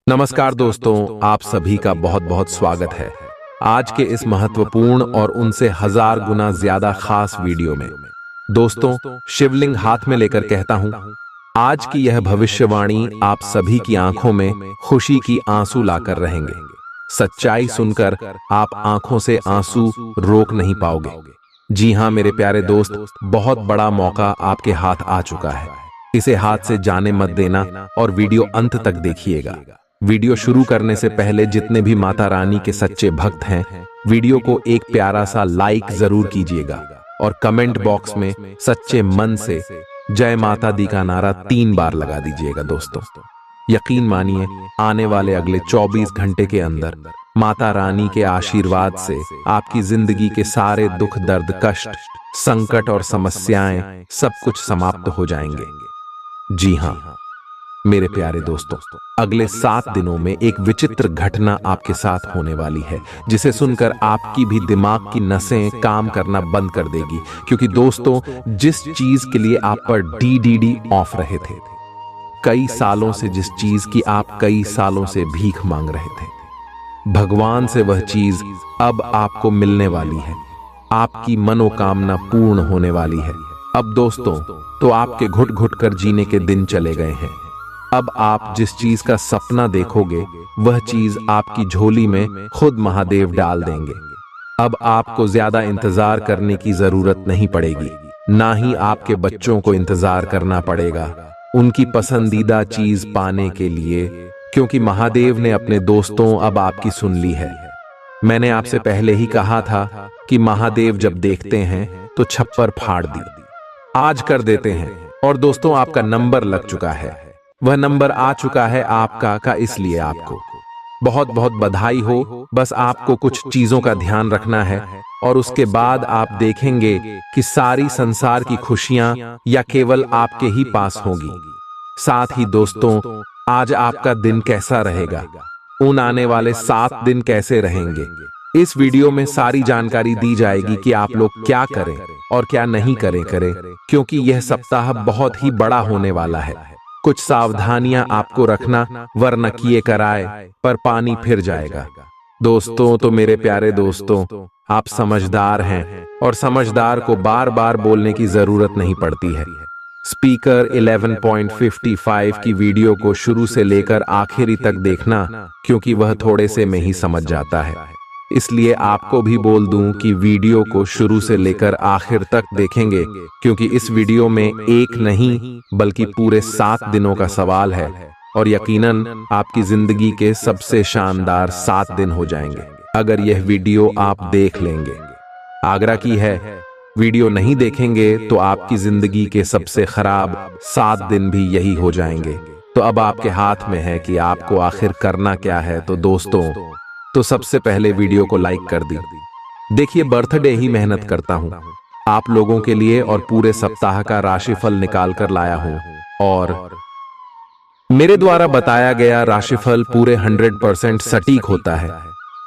नमस्कार दोस्तों, आप सभी का बहुत बहुत स्वागत है आज के इस महत्वपूर्ण और उनसे 1000 गुना ज्यादा खास वीडियो में। दोस्तों, शिवलिंग हाथ में लेकर कहता हूं, आज की यह भविष्यवाणी आप सभी की आंखों में खुशी की आंसू लाकर रहेंगे। सच्चाई सुनकर आप आंखों से आंसू रोक नहीं पाओगे। जी हां मेरे प्यारे दोस्त, बहुत बड़ा मौका आपके हाथ आ चुका है। इसे हाथ से जाने मत देना और वीडियो अंत तक देखिएगा। वीडियो शुरू करने से पहले जितने भी माता रानी के सच्चे भक्त हैं, वीडियो को एक प्यारा सा लाइक जरूर कीजिएगा और कमेंट बॉक्स में सच्चे मन से जय माता दी का नारा 3 बार लगा दीजिएगा। दोस्तों, यकीन मानिए, आने वाले अगले 24 घंटे के अंदर माता रानी के आशीर्वाद से आपकी जिंदगी के सारे दुख, दर्द, कष्ट, संकट और समस्याएं सब कुछ समाप्त हो जाएंगे। जी हां मेरे प्यारे दोस्तों, अगले 7 दिनों में एक विचित्र घटना आपके साथ होने वाली है, जिसे सुनकर आपकी भी दिमाग की नसें काम करना बंद कर देगी। क्योंकि दोस्तों, जिस चीज के लिए आप पर डीडीडी ऑफ रहे थे, कई सालों से जिस चीज की आप कई सालों से भीख मांग रहे थे, भगवान से वह चीज अब आपको मिलने वाली है। आपकी मनोकामना पूर्ण होने वाली है। अब दोस्तों, तो आपके घुट घुट कर जीने के दिन चले गए हैं। अब आप जिस चीज का सपना देखोगे, वह चीज आपकी झोली में खुद महादेव डाल देंगे। अब आपको ज्यादा इंतजार करने की जरूरत नहीं पड़ेगी, ना ही आपके बच्चों को इंतजार करना पड़ेगा उनकी पसंदीदा चीज पाने के लिए, क्योंकि महादेव ने अपने दोस्तों अब आपकी सुन ली है। मैंने आपसे पहले ही कहा था कि महादेव जब देखते हैं तो छप्पर फाड़ दी, आज कर देते हैं। और दोस्तों, आपका नंबर लग चुका है, वह नंबर आ चुका है आपका का, इसलिए आपको बहुत बहुत बधाई हो। बस आपको कुछ चीजों का ध्यान रखना है और उसके बाद आप देखेंगे कि सारी संसार की खुशियां या केवल आपके ही पास होंगी। साथ ही दोस्तों, आज आपका दिन कैसा रहेगा, उन आने वाले 7 दिन कैसे रहेंगे, इस वीडियो में सारी जानकारी दी जाएगी कि आप लोग क्या करें और क्या नहीं करें, क्योंकि यह सप्ताह बहुत ही बड़ा होने वाला है। कुछ सावधानियां आपको रखना, वरना किए कराए पर पानी फिर जाएगा। दोस्तों, तो मेरे प्यारे दोस्तों, आप समझदार हैं और समझदार को बार बार बोलने की जरूरत नहीं पड़ती है। स्पीकर 11.55 की वीडियो को शुरू से लेकर आखिरी तक देखना, क्योंकि वह थोड़े से में ही समझ जाता है। इसलिए आपको भी बोल दूं कि वीडियो को शुरू से लेकर आखिर तक देखेंगे, क्योंकि इस वीडियो में एक नहीं बल्कि पूरे 7 दिनों का सवाल है और यकीनन आपकी जिंदगी के सबसे शानदार 7 दिन हो जाएंगे अगर यह वीडियो आप देख लेंगे। आग्रह की है, वीडियो नहीं देखेंगे तो आपकी जिंदगी के सबसे खराब 7 दिन भी यही हो जाएंगे। तो अब आपके हाथ में है कि आपको आखिर करना क्या है। तो दोस्तों, तो सबसे पहले वीडियो को लाइक कर दी। देखिए, बर्थडे ही मेहनत करता हूं आप लोगों के लिए और पूरे सप्ताह का राशिफल निकाल कर लाया हूं, और मेरे द्वारा बताया गया राशिफल पूरे 100% सटीक होता है।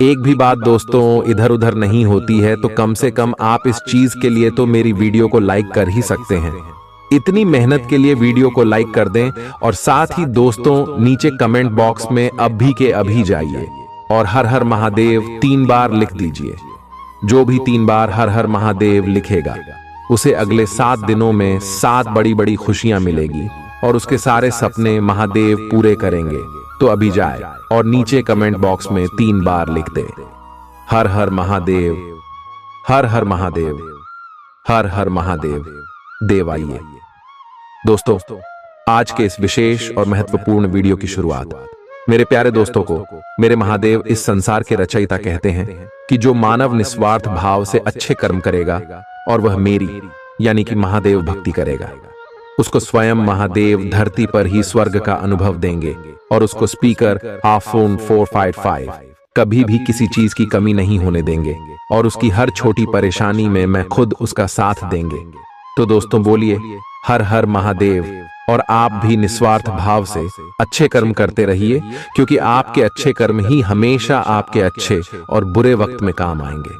एक भी बात दोस्तों इधर उधर नहीं होती है। तो कम से कम आप इस चीज के लिए तो मेरी वीडियो को लाइक कर ही सकते हैं। इतनी मेहनत के लिए वीडियो को लाइक कर दें और साथ ही दोस्तों, नीचे कमेंट बॉक्स में अभी के अभी जाइए और हर हर महादेव 3 बार लिख दीजिए। जो भी 3 बार हर हर महादेव लिखेगा, उसे अगले 7 दिनों में 7 बड़ी बड़ी खुशियां मिलेगी और उसके सारे सपने महादेव पूरे करेंगे। तो अभी जाए और नीचे कमेंट बॉक्स में 3 बार लिख दे, हर हर महादेव, हर हर महादेव, हर हर महादेव। देव आइए। दोस्तों, आज के इस विशेष और महत्वपूर्ण वीडियो की शुरुआत मेरे प्यारे दोस्तों को मेरे महादेव इस संसार के रचयिता कहते हैं कि जो मानव निस्वार्थ भाव से अच्छे कर्म करेगा और वह मेरी यानी कि महादेव भक्ति करेगा, उसको स्वयं महादेव धरती पर ही स्वर्ग का अनुभव देंगे और उसको स्पीकर iPhone 455 कभी भी किसी चीज की कमी नहीं होने देंगे और उसकी हर छोटी परेशानी में मैं खुद उसका साथ देंगे। तो दोस्तों, बोलिए हर हर महादेव। और आप भी निस्वार्थ भाव से अच्छे कर्म करते रहिए, क्योंकि आपके अच्छे कर्म ही हमेशा आपके अच्छे और बुरे वक्त में काम आएंगे।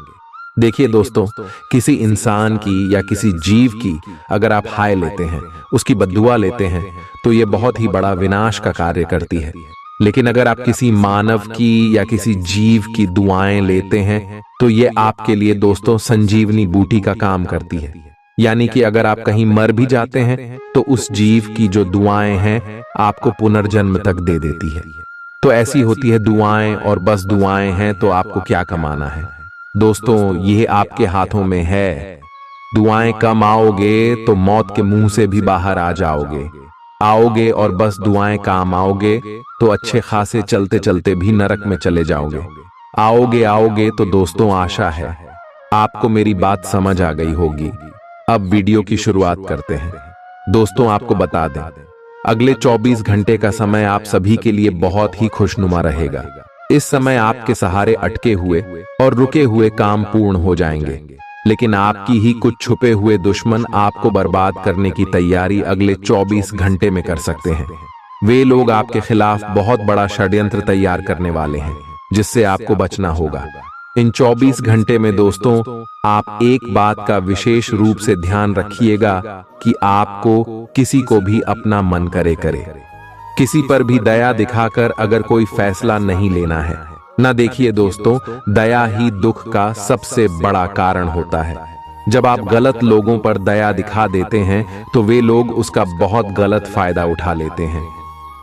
देखिए दोस्तों, किसी इंसान की या किसी जीव की अगर आप हाय लेते हैं, उसकी बद्दुआ लेते हैं, तो ये बहुत ही बड़ा विनाश का कार्य करती है। लेकिन अगर आप किसी मानव की या किसी जीव की दुआएं लेते हैं तो ये आपके लिए दोस्तों संजीवनी बूटी का काम करती है। यानी कि अगर आप कहीं मर भी जाते हैं तो उस जीव की जो दुआएं हैं आपको पुनर्जन्म तक दे देती है। तो ऐसी होती है दुआएं, और बस दुआएं हैं तो आपको क्या कमाना है दोस्तों, ये आपके हाथों में है। दुआएं कम आओगे तो मौत के मुंह से भी बाहर आ जाओगे, आओगे और बस दुआएं काम आओगे तो अच्छे खासे चलते चलते भी नरक में चले जाओगे। आओगे तो दोस्तों आशा है आपको मेरी बात समझ आ गई होगी। अब वीडियो की शुरुआत करते हैं। दोस्तों आपको बता दें, अगले 24 घंटे का समय आप सभी के लिए बहुत ही खुशनुमा रहेगा। इस समय आपके सहारे अटके हुए और रुके हुए काम पूर्ण हो जाएंगे, लेकिन आपकी ही कुछ छुपे हुए दुश्मन आपको बर्बाद करने की तैयारी अगले 24 घंटे में कर सकते हैं। वे लोग आपके खिलाफ बहुत बड़ा षड्यंत्र तैयार करने वाले हैं, जिससे आपको बचना होगा। इन 24 घंटे में दोस्तों आप एक बात का विशेष रूप से ध्यान रखिएगा कि आपको किसी को भी अपना मन करे किसी पर भी दया दिखाकर अगर कोई फैसला नहीं लेना है। ना देखिए दोस्तों, दया ही दुख का सबसे बड़ा कारण होता है। जब आप गलत लोगों पर दया दिखा देते हैं तो वे लोग उसका बहुत गलत फायदा उठा लेते हैं।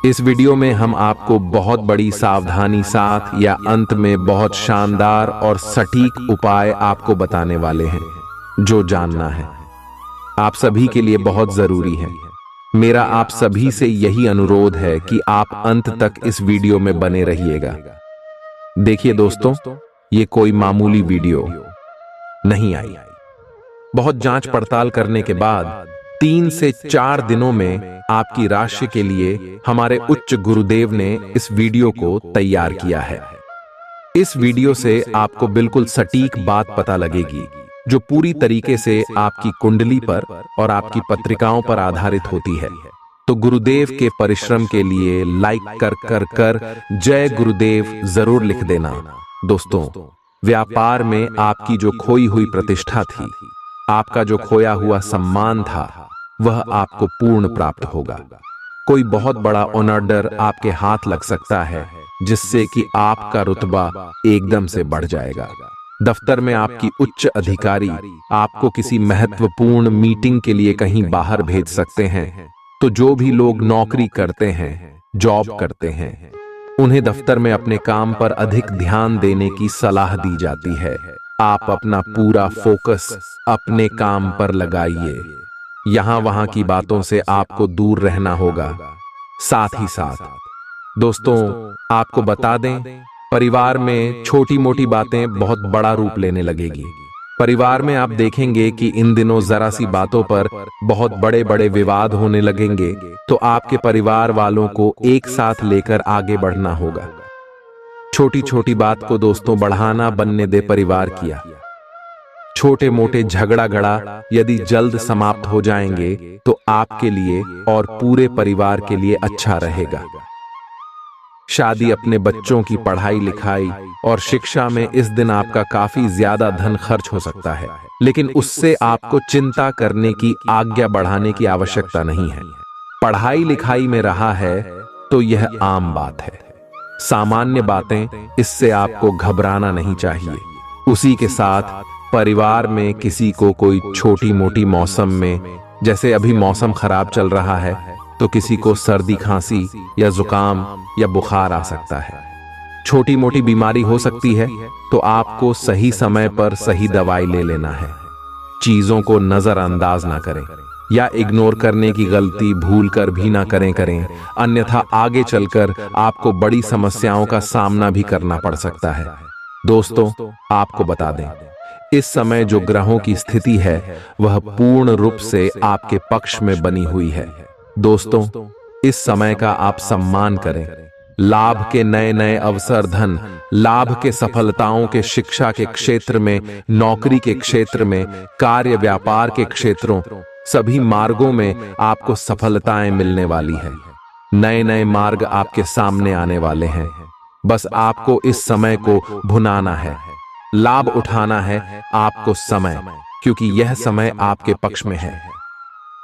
इस वीडियो में हम आपको बहुत बड़ी सावधानी साथ या अंत में बहुत शानदार और सटीक उपाय आपको बताने वाले हैं, जो जानना है आप सभी के लिए बहुत जरूरी है। मेरा आप सभी से यही अनुरोध है कि आप अंत तक इस वीडियो में बने रहिएगा। देखिए दोस्तों, ये कोई मामूली वीडियो नहीं आई। बहुत जांच पड़ताल करने के बाद 3 से 4 दिनों में आपकी राशि के लिए हमारे उच्च गुरुदेव ने इस वीडियो को तैयार किया है। इस वीडियो से आपको बिल्कुल सटीक बात पता लगेगी, जो पूरी तरीके से आपकी कुंडली पर और आपकी पत्रिकाओं पर आधारित होती है। तो गुरुदेव के परिश्रम के लिए लाइक कर जय गुरुदेव जरूर लिख देना। दोस्तों, व्यापार में आपकी जो खोई हुई प्रतिष्ठा थी, आपका जो खोया हुआ सम्मान था, वह आपको पूर्ण प्राप्त होगा। कोई बहुत बड़ा ऑर्डर आपके हाथ लग सकता है, जिससे कि आपका रुतबा एकदम से बढ़ जाएगा। दफ्तर में आपकी उच्च अधिकारी आपको किसी महत्वपूर्ण मीटिंग के लिए कहीं बाहर भेज सकते हैं। तो जो भी लोग नौकरी करते हैं, जॉब करते हैं, उन्हें दफ्तर में अपने काम पर अधिक ध्यान देने की सलाह दी जाती है। आप अपना पूरा फोकस अपने काम पर लगाइए। यहां वहां की बातों से आपको दूर रहना होगा। साथ ही साथ दोस्तों आपको बता दें, परिवार में छोटी मोटी बातें बहुत बड़ा रूप लेने लगेगी। परिवार में आप देखेंगे कि इन दिनों जरा सी बातों पर बहुत बड़े बड़े विवाद होने लगेंगे। तो आपके परिवार वालों को एक साथ लेकर आगे बढ़ना होगा। छोटी छोटी बात को दोस्तों बढ़ाना बनने दे परिवार किया। छोटे मोटे झगड़ा गड़ा यदि जल्द समाप्त हो जाएंगे तो आपके लिए और पूरे परिवार के लिए अच्छा रहेगा। शादी, अपने बच्चों की पढ़ाई लिखाई और शिक्षा में इस दिन आपका काफी ज्यादा धन खर्च हो सकता है, लेकिन उससे आपको चिंता करने की, आज्ञा बढ़ाने की आवश्यकता नहीं है। पढ़ाई लिखाई में रहा है तो यह आम बात है, सामान्य बातें, इससे आपको घबराना नहीं चाहिए। उसी के साथ परिवार में किसी को कोई छोटी मोटी मौसम में, जैसे अभी मौसम खराब चल रहा है, तो किसी को सर्दी खांसी या जुकाम या बुखार आ सकता है। छोटी मोटी बीमारी हो सकती है, तो आपको सही समय पर सही दवाई ले लेना है। चीजों को नजरअंदाज ना करें या इग्नोर करने की गलती भूल कर भी ना करें, अन्यथा आगे चलकर आपको बड़ी समस्याओं का सामना भी करना पड़ सकता है। दोस्तों आपको बता दें, इस समय जो ग्रहों की स्थिति है वह पूर्ण रूप से आपके पक्ष में बनी हुई है। दोस्तों इस समय का आप सम्मान करें। लाभ के नए नए अवसर, धन लाभ के सफलताओं के, शिक्षा के क्षेत्र में, नौकरी के क्षेत्र में, कार्य व्यापार के क्षेत्रों, सभी मार्गों में आपको सफलताएं मिलने वाली है। नए नए मार्ग आपके सामने आने वाले हैं। बस आपको इस समय को भुनाना है, लाभ उठाना है आपको समय, क्योंकि यह समय आपके पक्ष में है।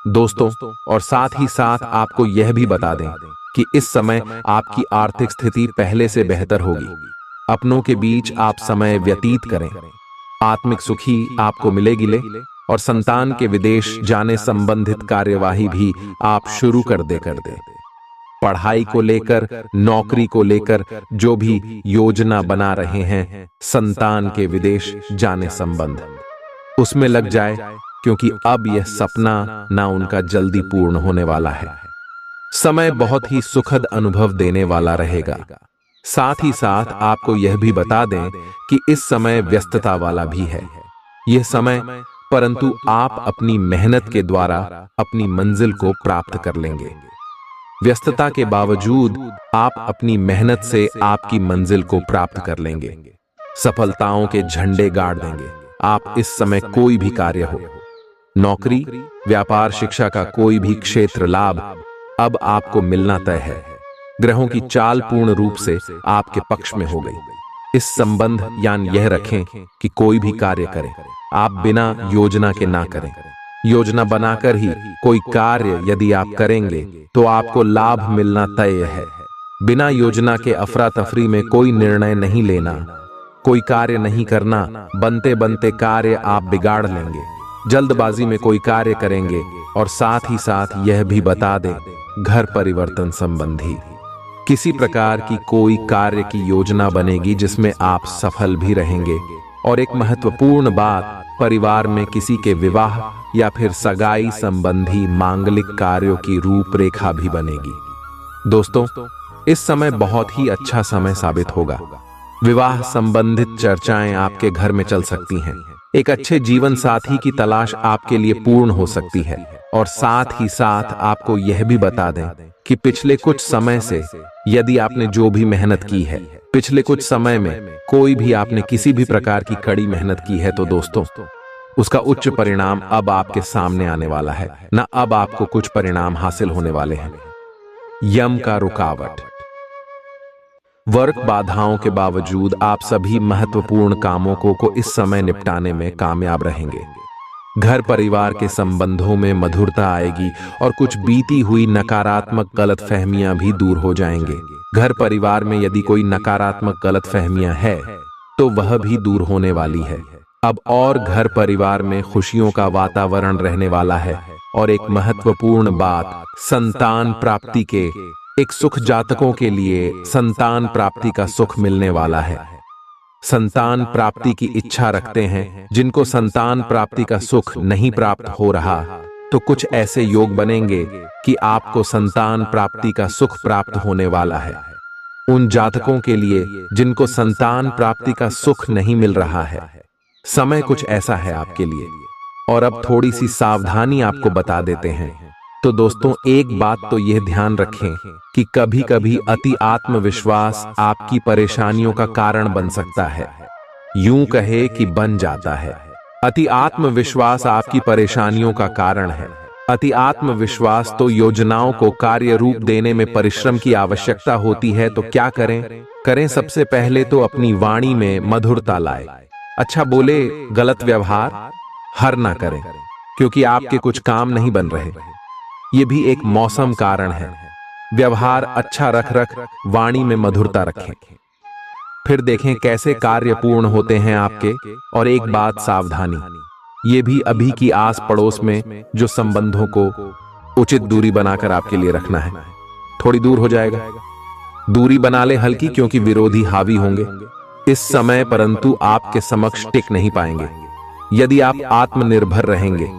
दोस्तों और साथ ही साथ आपको यह भी बता दें, कि इस समय आपकी आर्थिक स्थिति पहले से बेहतर होगी। अपनों के बीच आप समय व्यतीत करें। आत्मिक सुखी आपको मिलेगी और संतान के विदेश जाने संबंधित कार्यवाही भी आप शुरू कर दे। पढ़ाई को लेकर, नौकरी को लेकर जो भी योजना बना रहे हैं, संतान के विदेश जाने संबंध, उसमें लग जाए, क्योंकि अब यह सपना ना उनका जल्दी पूर्ण होने वाला है। समय बहुत ही सुखद अनुभव देने वाला रहेगा। साथ ही साथ आपको यह भी बता दें कि इस समय व्यस्तता वाला भी है यह समय, परंतु आप अपनी मेहनत के द्वारा अपनी मंजिल को प्राप्त कर लेंगे। व्यस्तता के बावजूद आप अपनी मेहनत से आपकी मंजिल को प्राप्त कर लेंगे। सफलताओं के झंडे गाड़ देंगे आप इस समय। कोई भी कार्य हो, नौकरी, व्यापार, शिक्षा का कोई भी क्षेत्र लाभ अब आपको मिलना तय है। ग्रहों की चाल पूर्ण रूप से आपके पक्ष में हो गई। इस संबंध यान यह रखें कि कोई भी कार्य करें, आप बिना योजना के ना करें। योजना बनाकर ही कोई कार्य यदि आप करेंगे तो आपको लाभ मिलना तय है। बिना योजना के अफरा तफरी में कोई निर्णय नहीं लेना, कोई कार्य नहीं करना। बनते बनते कार्य आप बिगाड़ लेंगे। जल्दबाजी में कोई कार्य करेंगे। और साथ ही साथ यह भी बता दें, घर परिवर्तन संबंधी किसी प्रकार की कोई कार्य की योजना बनेगी जिसमें आप सफल भी रहेंगे। और एक महत्वपूर्ण बात, परिवार में किसी के विवाह या फिर सगाई संबंधी मांगलिक कार्यों की रूपरेखा भी बनेगी। दोस्तों, इस समय बहुत ही अच्छा समय साबित होगा। विवाह संबंधित चर्चाएं आपके घर में चल सकती हैं। एक अच्छे जीवन साथी की तलाश आपके लिए पूर्ण हो सकती है। और साथ ही साथ आपको यह भी बता दें कि पिछले कुछ समय से यदि आपने जो भी मेहनत की है, पिछले कुछ समय में कोई भी आपने किसी भी प्रकार की कड़ी मेहनत की है, तो दोस्तों उसका उच्च परिणाम अब आपके सामने आने वाला है ना। अब आपको कुछ परिणाम हासिल होने वाले हैं। यम का रुकावट, वर्क बाधाओं के बावजूद आप सभी महत्वपूर्ण कामों को इस समय निपटाने में कामयाब रहेंगे। घर परिवार के संबंधों में मधुरता आएगी और कुछ बीती हुई नकारात्मक गलतफहमियां भी दूर हो जाएंगे। घर परिवार में यदि कोई नकारात्मक गलतफहमियां है तो वह भी दूर होने वाली है अब। और घर परिवार में खुशियों का वातावरण रहने वाला है। और एक महत्वपूर्ण बात, संतान प्राप्ति के एक सुख जातकों के लिए संतान प्राप्ति का सुख मिलने वाला है। संतान प्राप्ति की इच्छा रखते हैं जिनको संतान प्राप्ति का सुख नहीं प्राप्त हो रहा, तो कुछ ऐसे योग बनेंगे कि आपको संतान प्राप्ति का सुख प्राप्त होने वाला है। उन जातकों के लिए जिनको संतान प्राप्ति का सुख नहीं मिल रहा है, समय कुछ ऐसा है आपके लिए। और अब थोड़ी सी सावधानी आपको बता देते हैं। तो दोस्तों, एक बात तो यह ध्यान रखें कि कभी कभी अति आत्मविश्वास आपकी परेशानियों का कारण बन सकता है। यूं कहे कि बन जाता है। अति आत्मविश्वास आपकी परेशानियों का कारण है। अति आत्मविश्वास तो योजनाओं को कार्य रूप देने में परिश्रम की आवश्यकता होती है। तो क्या करें? सबसे पहले तो अपनी वाणी में मधुरता लाए। अच्छा बोले, गलत व्यवहार हर ना करें, क्योंकि आपके कुछ काम नहीं बन रहे। ये भी एक मौसम कारण है। व्यवहार अच्छा रख वाणी में मधुरता रखें, फिर देखें कैसे कार्य पूर्ण होते हैं आपके। और एक बात सावधानी, ये भी अभी की आस पड़ोस में जो संबंधों को उचित दूरी बनाकर आपके लिए रखना है। थोड़ी दूर हो जाएगा, दूरी बना ले हल्की, क्योंकि विरोधी हावी होंगे इस समय, परंतु आपके समक्ष टिक नहीं पाएंगे। यदि आप आत्मनिर्भर रहेंगे,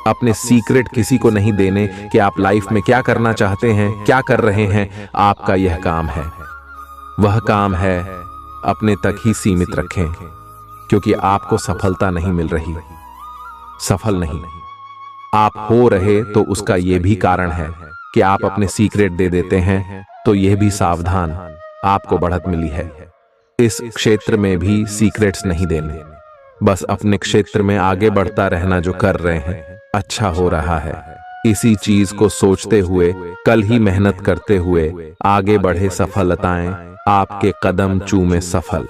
अपने सीक्रेट किसी को नहीं देने कि आप लाइफ में क्या करना चाहते हैं, क्या कर रहे हैं, आपका यह काम है। वह काम है अपने तक ही सीमित रखें, क्योंकि आपको सफलता नहीं मिल रही। सफल नहीं आप हो रहे तो उसका यह भी कारण है कि आप अपने सीक्रेट दे देते हैं। तो यह भी सावधान, आपको बढ़त मिली है। इस क्षेत्र में भी सीक्रेट्स नहीं देने, बस अपने क्षेत्र में आगे बढ़ता रहना। जो कर रहे हैं अच्छा हो रहा है, इसी चीज को सोचते हुए कल ही मेहनत करते हुए आगे बढ़े। सफलताएं आपके कदम चूमे सफल।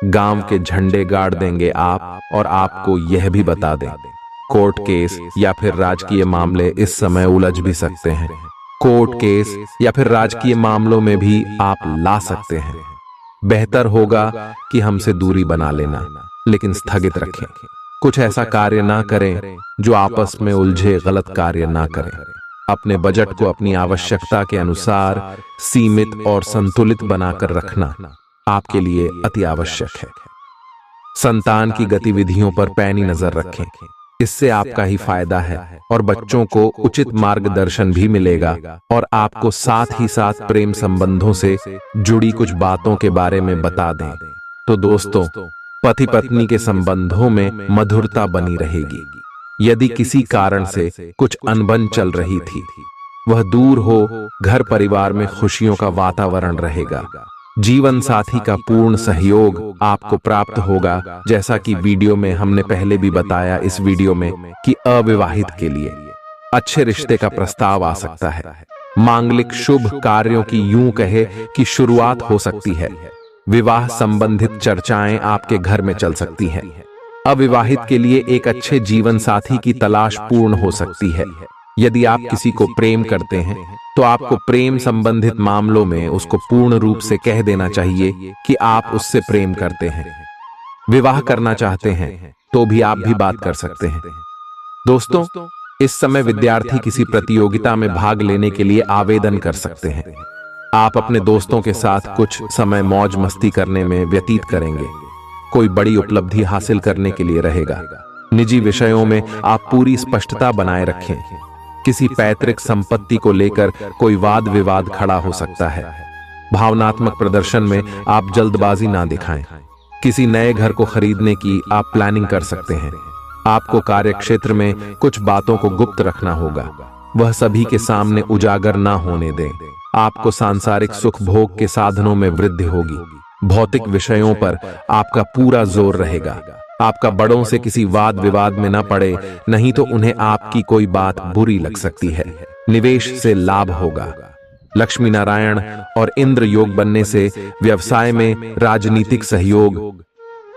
गांव के झंडे गाड़ देंगे आप। और आपको यह भी बता दें, कोर्ट केस या फिर राजकीय मामले इस समय उलझ भी सकते हैं। कोर्ट केस या फिर राजकीय मामलों में भी आप ला सकते हैं। बेहतर होगा कि हमसे दूरी बना लेना, लेकिन स्थगित रखें। कुछ ऐसा कार्य ना करें जो आपस में उलझे, गलत कार्य ना करें। अपने बजट को अपनी आवश्यकता के अनुसार सीमित और संतुलित बनाकर रखना आपके लिए अति आवश्यक है। संतान की गतिविधियों पर पैनी नजर रखें, इससे आपका ही फायदा है और बच्चों को उचित मार्गदर्शन भी मिलेगा। और आपको साथ ही साथ प्रेम संबंधों से जुड़ी कुछ बातों के बारे में बता दें तो दोस्तों, पति पत्नी के संबंधों में मधुरता बनी रहेगी। यदि किसी कारण से कुछ अनबन चल रही थी, वह दूर हो, घर परिवार में खुशियों का वातावरण रहेगा। जीवन साथी का पूर्ण सहयोग आपको प्राप्त होगा। जैसा कि वीडियो में हमने पहले भी बताया इस वीडियो में कि अविवाहित के लिए अच्छे रिश्ते का प्रस्ताव आ सकता है। मांगलिक शुभ कार्यों की यूं कहे कि शुरुआत हो सकती है। विवाह संबंधित चर्चाएं आपके घर में चल सकती हैं। अविवाहित के लिए एक अच्छे जीवन साथी की तलाश पूर्ण हो सकती है। यदि आप किसी को प्रेम करते हैं तो आपको प्रेम संबंधित मामलों में उसको पूर्ण रूप से कह देना चाहिए कि आप उससे प्रेम करते हैं। विवाह करना चाहते हैं तो भी आप भी बात कर सकते हैं। दोस्तों, इस समय विद्यार्थी किसी प्रतियोगिता में भाग लेने के लिए आवेदन कर सकते हैं। आप अपने दोस्तों के साथ कुछ समय मौज मस्ती करने में व्यतीत करेंगे। कोई बड़ी उपलब्धि हासिल करने के लिए रहेगा। निजी विषयों में आप पूरी स्पष्टता बनाए रखें। किसी पैतृक संपत्ति को लेकर कोई वाद विवाद खड़ा हो सकता है। भावनात्मक प्रदर्शन में आप जल्दबाजी ना दिखाएं। किसी नए घर को खरीदने की आप प्लानिंग कर सकते हैं। आपको कार्यक्षेत्र में कुछ बातों को गुप्त रखना होगा, वह सभी के सामने उजागर ना होने दें। आपको सांसारिक सुख भोग के साधनों में वृद्धि होगी। भौतिक विषयों पर आपका पूरा जोर रहेगा। आपका बड़ों से किसी वाद विवाद में न पड़े, नहीं तो उन्हें आपकी कोई बात बुरी लग सकती है। निवेश से लाभ होगा। लक्ष्मी नारायण और इंद्र योग बनने से व्यवसाय में राजनीतिक सहयोग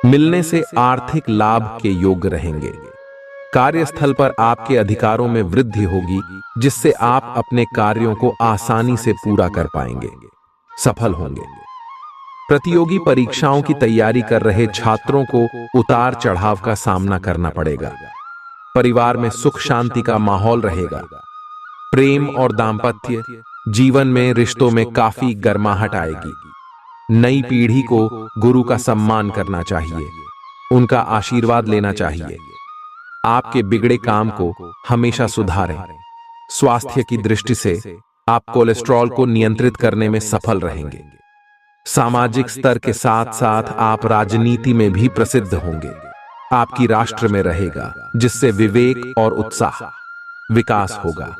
मिलने से आर्थिक लाभ के योग रहेंगे। कार्यस्थल पर आपके अधिकारों में वृद्धि होगी, जिससे आप अपने कार्यों को आसानी से पूरा कर पाएंगे, सफल होंगे। प्रतियोगी परीक्षाओं की तैयारी कर रहे छात्रों को उतार चढ़ाव का सामना करना पड़ेगा। परिवार में सुख शांति का माहौल रहेगा। प्रेम और दांपत्य जीवन में रिश्तों में काफी गर्माहट आएगी। नई पीढ़ी को गुरु का सम्मान करना चाहिए, उनका आशीर्वाद लेना चाहिए। आपके बिगड़े काम को हमेशा सुधारें। स्वास्थ्य की दृष्टि से आप कोलेस्ट्रॉल को नियंत्रित करने में सफल रहेंगे। सामाजिक स्तर के साथ साथ आप राजनीति में भी प्रसिद्ध होंगे। आपकी राष्ट्र में रहेगा, जिससे विवेक और उत्साह विकास होगा।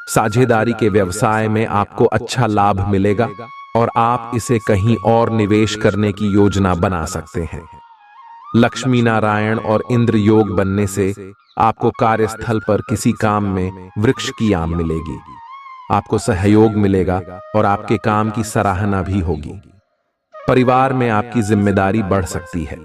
साझेदारी के व्यवसाय में आपको अच्छा लाभ मिलेगा और आप इसे कहीं और निवेश करने की योजना बना सकते हैं। लक्ष्मी नारायण और इंद्र योग बनने से आपको कार्यस्थल पर किसी काम में वृक्ष की आम मिलेगी। आपको सहयोग मिलेगा और आपके काम की सराहना भी होगी। परिवार में आपकी जिम्मेदारी बढ़ सकती है।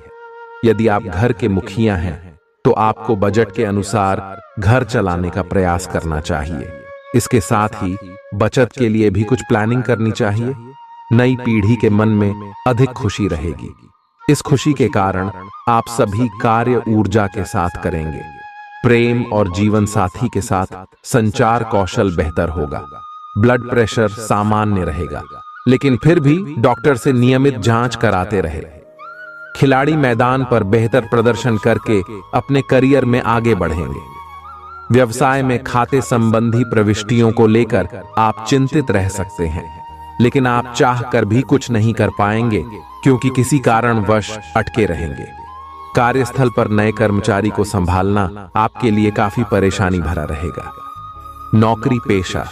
यदि आप घर के मुखिया हैं तो आपको बजट के अनुसार घर चलाने का प्रयास करना चाहिए। इसके साथ ही बचत के लिए भी कुछ प्लानिंग करनी चाहिए। नई पीढ़ी के मन में अधिक खुशी रहेगी। इस खुशी के कारण आप सभी कार्य ऊर्जा के साथ करेंगे। प्रेम और जीवन साथी के साथ संचार कौशल बेहतर होगा। ब्लड प्रेशर सामान्य रहेगा, लेकिन फिर भी डॉक्टर से नियमित जांच कराते रहे। खिलाड़ी मैदान पर बेहतर प्रदर्शन करके अपने करियर में आगे बढ़ेंगे। व्यवसाय में खाते संबंधी प्रविष्टियों को लेकर आप चिंतित रह सकते हैं, लेकिन आप चाह कर भी कुछ नहीं कर पाएंगे क्योंकि किसी कारणवश अटके रहेंगे। कार्यस्थल पर नए कर्मचारी को संभालना आपके लिए काफी परेशानी भरा रहेगा। नौकरी पेशा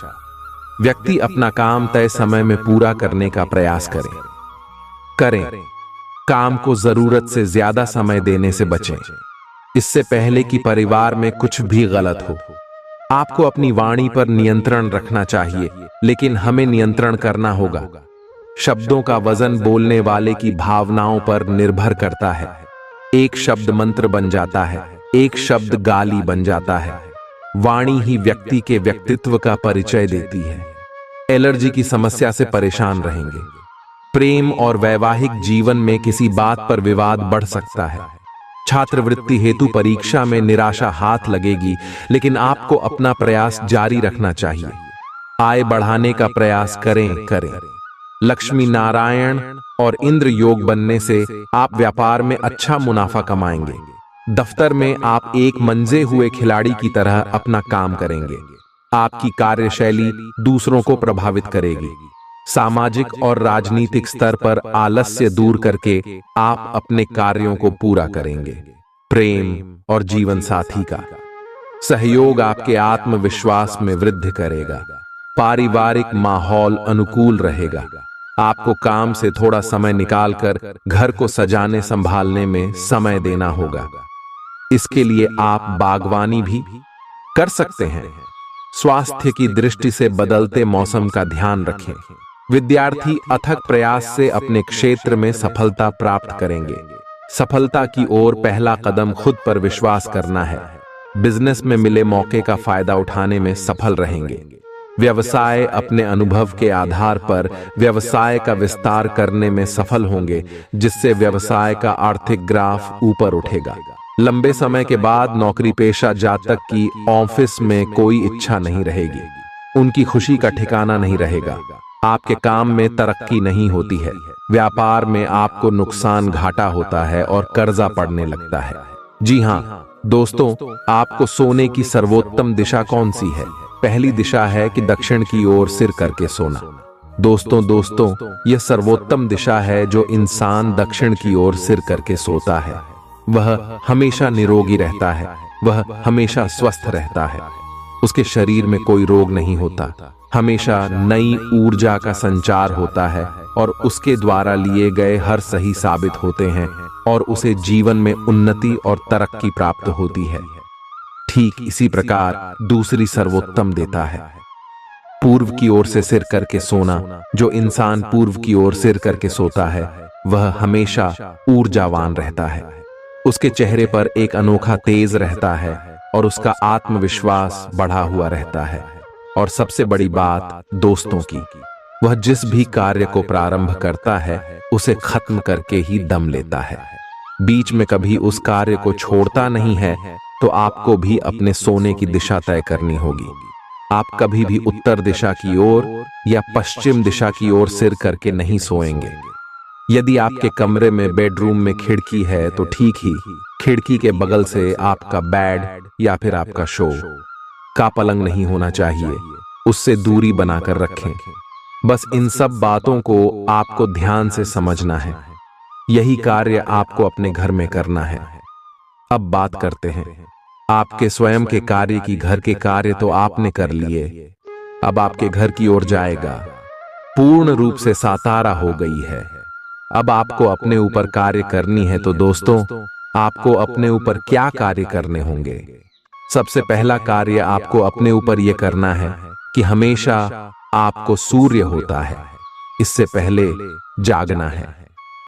व्यक्ति अपना काम तय समय में पूरा करने का प्रयास करें। काम को जरूरत से ज्यादा समय देने से बचें, इससे पहले कि परिवार में कुछ भी गलत हो। आपको अपनी वाणी पर नियंत्रण रखना चाहिए, लेकिन हमें नियंत्रण करना होगा। शब्दों का वजन बोलने वाले की भावनाओं पर निर्भर करता है। एक शब्द मंत्र बन जाता है, एक शब्द गाली बन जाता है। वाणी ही व्यक्ति के व्यक्तित्व का परिचय देती है। एलर्जी की समस्या से परेशान रहेंगे। प्रेम और वैवाहिक जीवन में किसी बात पर विवाद बढ़ सकता है। छात्रवृत्ति हेतु परीक्षा में निराशा हाथ लगेगी, लेकिन आपको अपना प्रयास जारी रखना चाहिए। आय बढ़ाने का प्रयास करें। लक्ष्मी नारायण और इंद्र योग बनने से आप व्यापार में अच्छा मुनाफा कमाएंगे। दफ्तर में आप एक मंजे हुए खिलाड़ी की तरह अपना काम करेंगे। आपकी कार्यशैली दूसरों को प्रभावित करेगी। सामाजिक और राजनीतिक स्तर पर आलस्य दूर करके आप अपने कार्यों को पूरा करेंगे। प्रेम और जीवन साथी का सहयोग आपके आत्मविश्वास में वृद्धि करेगा। पारिवारिक माहौल अनुकूल रहेगा। आपको काम से थोड़ा समय निकालकर घर को सजाने संभालने में समय देना होगा। इसके लिए आप बागवानी भी कर सकते हैं। स्वास्थ्य की दृष्टि से बदलते मौसम का ध्यान रखें। विद्यार्थी अथक प्रयास से अपने क्षेत्र में सफलता प्राप्त करेंगे। सफलता की ओर पहला कदम खुद पर विश्वास करना है। बिजनेस में मिले मौके का फायदा उठाने में सफल रहेंगे। व्यवसाय अपने अनुभव के आधार पर व्यवसाय का विस्तार करने में सफल होंगे, जिससे व्यवसाय का आर्थिक ग्राफ ऊपर उठेगा। लंबे समय के बाद नौकरी पेशा जातक की ऑफिस में कोई इच्छा नहीं रहेगी। उनकी खुशी का ठिकाना नहीं रहेगा। आपके काम में तरक्की नहीं होती है। व्यापार में आपको नुकसान घाटा होता है और कर्जा पड़ने लगता है। जी हाँ दोस्तों, आपको सोने की सर्वोत्तम दिशा कौन सी है? पहली दिशा है कि दक्षिण की ओर सिर करके सोना। दोस्तों, यह सर्वोत्तम दिशा है। जो इंसान दक्षिण की ओर सिर करके सोता है वह हमेशा निरोगी रहता है, वह हमेशा स्वस्थ रहता है। उसके शरीर में कोई रोग नहीं होता। हमेशा नई ऊर्जा का संचार होता है और उसके द्वारा लिए गए हर सही साबित होते हैं और उसे जीवन में उन्नति और तरक्की प्राप्त होती है। ठीक इसी प्रकार दूसरी सर्वोत्तम देता है पूर्व की ओर से सिर करके सोना। जो इंसान पूर्व की ओर सिर करके सोता है वह हमेशा ऊर्जावान रहता है। उसके चेहरे पर एक अनोखा तेज रहता है और उसका आत्मविश्वास बढ़ा हुआ रहता है। और सबसे बड़ी बात दोस्तों की, वह जिस भी कार्य को प्रारंभ करता है उसे खत्म करके ही दम लेता है। बीच में कभी उस कार्य को छोड़ता नहीं है। तो आपको भी अपने सोने की दिशा तय करनी होगी। आप कभी भी उत्तर दिशा की ओर या पश्चिम दिशा की ओर सिर करके नहीं सोएंगे। यदि आपके कमरे में बेडरूम में खिड़की है तो ठीक ही खिड़की के बगल से आपका बेड या फिर आपका शो का पलंग नहीं होना चाहिए। उससे दूरी बनाकर रखें। बस इन सब बातों को आपको ध्यान से समझना है। यही कार्य आपको अपने घर में करना है। अब बात करते हैं आपके स्वयं के कार्य की। घर के कार्य तो आपने कर लिए, अब आपके घर की ओर जाएगा। पूर्ण रूप से सातारा हो गई है। अब आपको अपने ऊपर कार्य करनी है। तो दोस्तों, आपको अपने ऊपर क्या कार्य करने होंगे? सबसे पहला कार्य आपको अपने ऊपर यह करना है कि हमेशा आपको सूर्य होता है, इससे पहले जागना है।